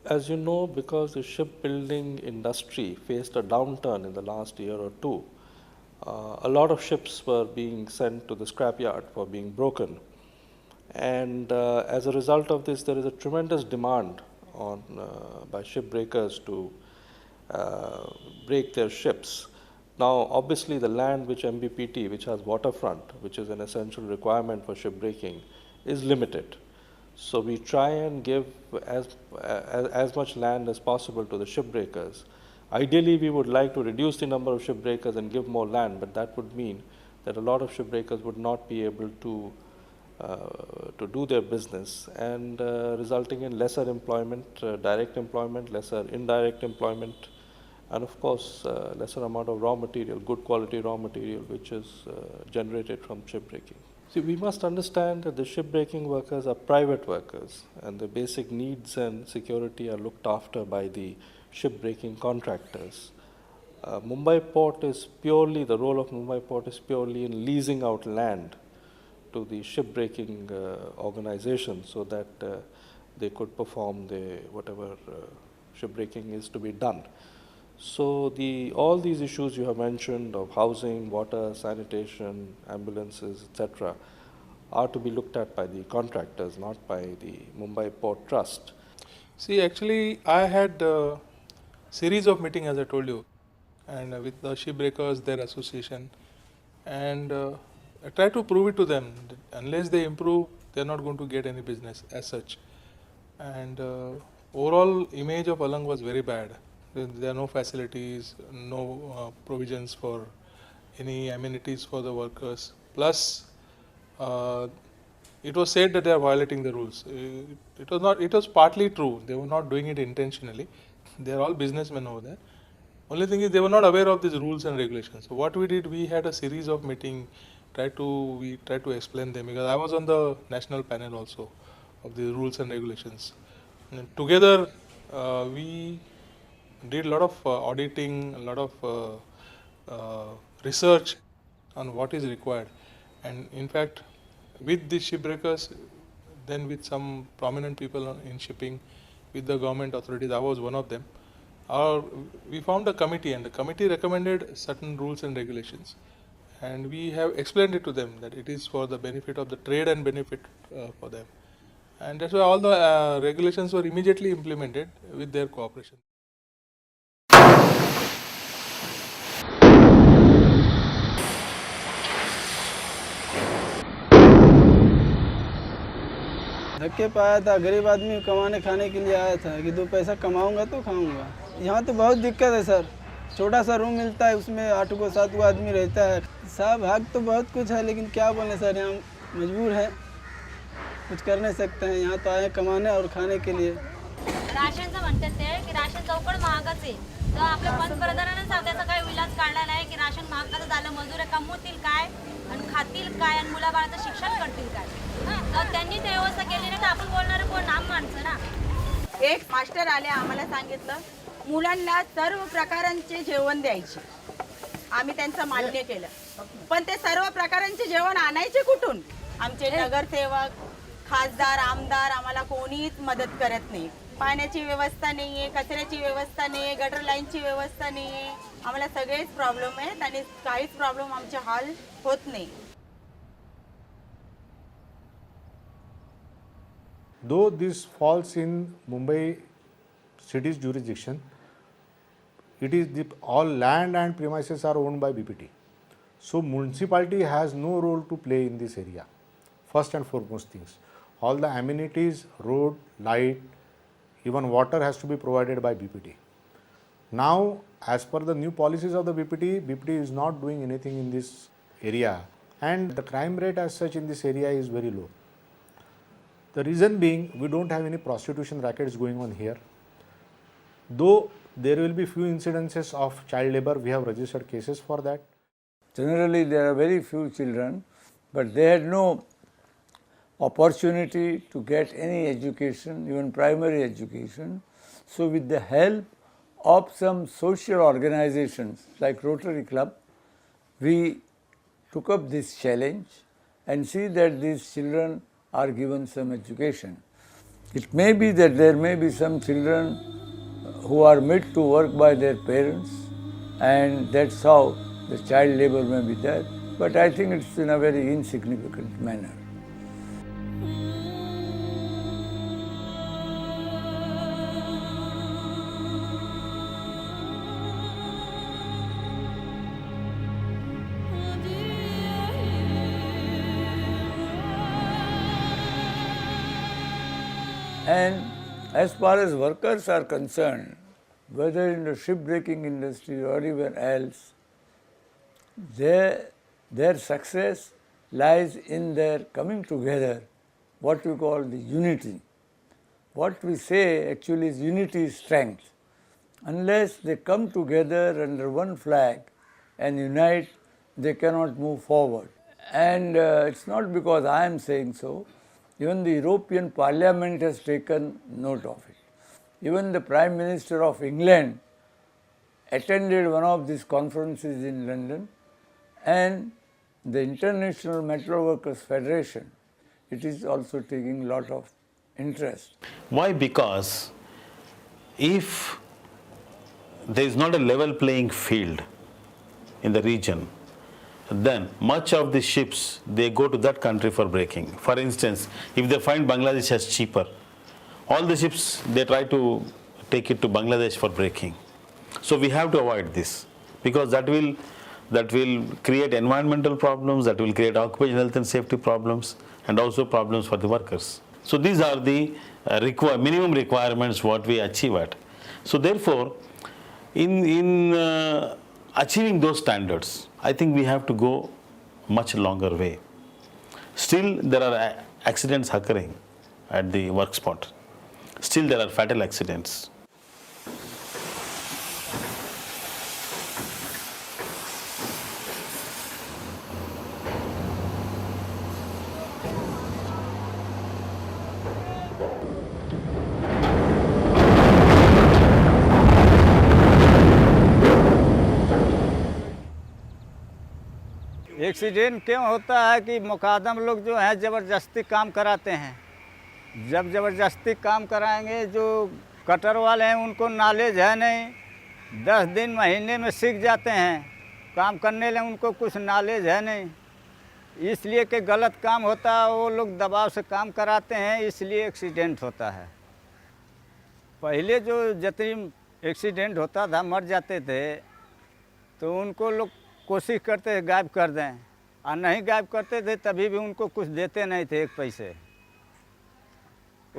As you know, because the shipbuilding industry faced a downturn in the last year or two, a lot of ships were being sent to the scrapyard for being broken. And as a result of this, there is a tremendous demand by shipbreakers to break their ships. Now, obviously, the land which MBPT, which has waterfront, which is an essential requirement for shipbreaking, is limited. So we try and give as much land as possible to the shipbreakers. Ideally, we would like to reduce the number of shipbreakers and give more land, but that would mean that a lot of shipbreakers would not be able to do their business, and resulting in lesser employment, direct employment, lesser indirect employment, and of course lesser amount of raw material, good quality raw material, which is generated from shipbreaking. See, we must understand that the shipbreaking workers are private workers, and the basic needs and security are looked after by the shipbreaking contractors. Mumbai Port is purely, the role of Mumbai Port is purely in leasing out land to the shipbreaking organization so that they could perform whatever shipbreaking is to be done. So all these issues you have mentioned of housing, water, sanitation, ambulances, etc., are to be looked at by the contractors, not by the Mumbai Port Trust. See, actually, I had a series of meetings, as I told you, and with the shipbreakers, their association, and I try to prove it to them that unless they improve, they are not going to get any business as such. And overall image of Alang was very bad. There are no facilities, no provisions for any amenities for the workers. Plus, it was said that they are violating the rules. It was not. It was partly true. They were not doing it intentionally. They are all businessmen over there. Only thing is they were not aware of these rules and regulations. So what we did, we had a series of meeting. We tried to explain them, because I was on the national panel also of the rules and regulations. And together, we did a lot of auditing, a lot of research on what is required. And in fact, with the shipbreakers, then with some prominent people in shipping, with the government authorities, I was one of them. We formed a committee, and the committee recommended certain rules and regulations. And we have explained it to them that it is for the benefit of the trade and benefit for them. And that's why all the regulations were immediately implemented with their cooperation. धक्के पाया था, गरीब आदमी कमाने खाने के लिए आया था कि 2 पैसा कमाऊंगा तो खाऊंगा। यहाँ तो बहुत दिक्कत है सर, छोटा सा रूम मिलता है, उसमें 8 को 7 को आदमी रहता है। साहब हक तो बहुत कुछ है, लेकिन क्या बोले सर, यहाँ मजबूर है, कुछ कर नहीं सकते हैं। यहाँ तो आए कमाने और खाने के लिए। राशनचं म्हणतात ते की राशन चौकड महागच आहे, तर आपल्या पंतप्रधानांनी त्याचा काही विलास काढला नाही की राशन महाग कसं झालं, मजूर कमवतील काय आणि खातील काय आणि मुलाबाळाचं शिक्षण करतील काय, तर त्यांनी ते व्यवस्था केली नाही तर आपण बोलणार कोण, नाम माणसं ना। एक मास्टर आले, आम्हाला सांगितलं मुलांना सर्व प्रकारांचे जेवण द्यायचे, आम्ही त्यांचं मान्य केलं, पण ते सर्व प्रकारांचे जेवण आणायचे कुठून? आमचे नगरसेवक, खासदार, आमदार आम्हाला कोणीच मदत करत नाही। पाण्याची व्यवस्था नाही आहे, कचऱ्याची व्यवस्था नाही आहे, गटर लाईनची व्यवस्था नाही आहे, आम्हाला सगळेच प्रॉब्लेम आहेत आणि काहीच प्रॉब्लेम आमचे हल होत नाही। Though this falls in Mumbai city's jurisdiction, it is all land and premises are owned by BPT. So municipality has no role to play in this area. First and foremost things, all the amenities, road, light, even water has to be provided by BPT. Now, as per the new policies of the BPT is not doing anything in this area, and the crime rate as such in this area is very low. The reason being, we don't have any prostitution rackets going on here. Though there will be few incidences of child labor, we have registered cases for that. Generally, there are very few children, but they had no opportunity to get any education, even primary education. So with the help of some social organizations like Rotary Club, we took up this challenge and see that these children are given some education. It may be that there may be some children who are made to work by their parents, and that's how the child labor may be there, but I think it's in a very insignificant manner. And as far as workers are concerned, whether in the shipbreaking industry or even else, their success lies in their coming together, what we call the unity. What we say actually is unity is strength. Unless they come together under one flag and unite, they cannot move forward. And it's not because I am saying so. Even the European Parliament has taken note of it. Even the Prime Minister of England attended one of these conferences in London, and the International Metal Workers Federation, it is also taking a lot of interest. Why? Because if there is not a level playing field in the region, then much of the ships, they go to that country for breaking. For instance, if they find Bangladesh as cheaper, all the ships, they try to take it to Bangladesh for breaking. So we have to avoid this, because that will create environmental problems, that will create occupational health and safety problems, and also problems for the workers. So these are the minimum requirements what we achieve at. So therefore, in achieving those standards, I think we have to go much longer way. Still there are accidents occurring at the work spot. Still there are fatal accidents. Accident क्यों होता है कि मुकादम लोग जो हैं ज़बरदस्ती काम कराते हैं। जब ज़बरदस्ती काम कराएंगे, जो कटर वाले हैं उनको नॉलेज है नहीं, 10 दिन महीने में सीख जाते हैं, काम करने लगे उनको कुछ नॉलेज है नहीं, इसलिए कि गलत काम होता है, वो लोग दबाव से काम कराते हैं, इसलिए एक्सीडेंट होता है। पहले जो जितनी एक्सीडेंट होता था, मर जाते थे, तो उनको लोग कोशिश करते थे गायब कर दें, और नहीं गायब करते थे तभी भी उनको कुछ देते नहीं थे, 1 पैसे।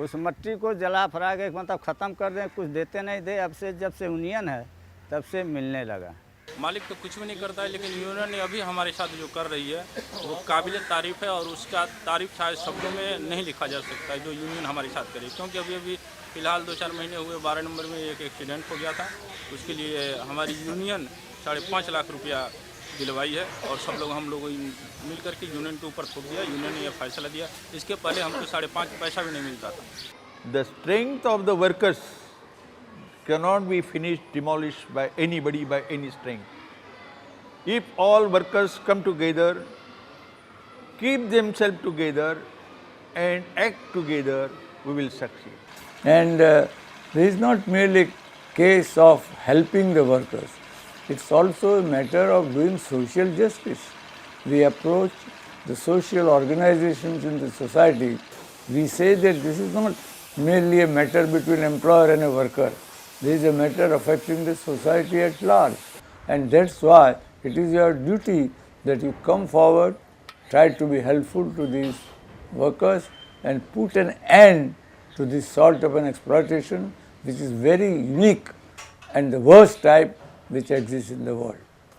उस मट्टी को जला फरा के मतलब ख़त्म कर दें, कुछ देते नहीं थे। अब से जब से यूनियन है तब से मिलने लगा। मालिक तो कुछ भी नहीं करता है, लेकिन यूनियन ने अभी हमारे साथ जो कर रही है वो काबिल तारीफ़ है, और उसका तारीफ़ शायद शब्दों में नहीं लिखा जा सकता है जो यूनियन हमारे साथ करे। क्योंकि अभी फ़िलहाल 2-4 महीने हुए 12 नंबर में एक एक्सीडेंट हो गया था, उसके लिए हमारी यूनियन 5.5 लाख रुपया दिलवाई है, और सब लोग हम लोग मिल करके यूनियन के ऊपर थोप दिया। यूनियन ने यह फैसला दिया, इसके पहले हमको 5.5 पैसा भी नहीं मिलता था। The strength of the workers cannot be finished, demolished by anybody, by any strength. If all workers come together, keep themselves together and act together, we will succeed. And there is not merely a case of helping the workers, it's also a matter of doing social justice. We approach the social organizations in the society, we say that this is not merely a matter between employer and a worker, this is a matter affecting the society at large. And that's why it is your duty that you come forward, try to be helpful to these workers and put an end to this sort of an exploitation which is very unique and the worst type which exists in the world.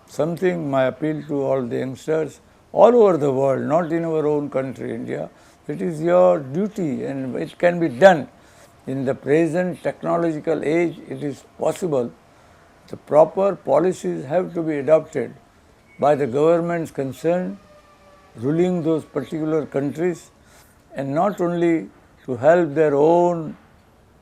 Something my appeal to all the youngsters all over the world, not in our own country, India, it is your duty and it can be done. In the present technological age, it is possible. The proper policies have to be adopted by the governments concerned, ruling those particular countries, and not only to help their own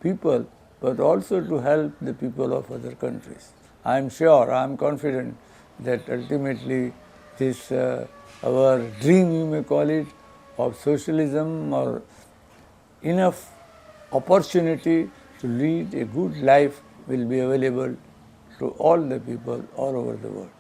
people, but also to help the people of other countries. I am sure, I am confident that ultimately this our dream, you may call it, of socialism or enough opportunity to lead a good life will be available to all the people all over the world.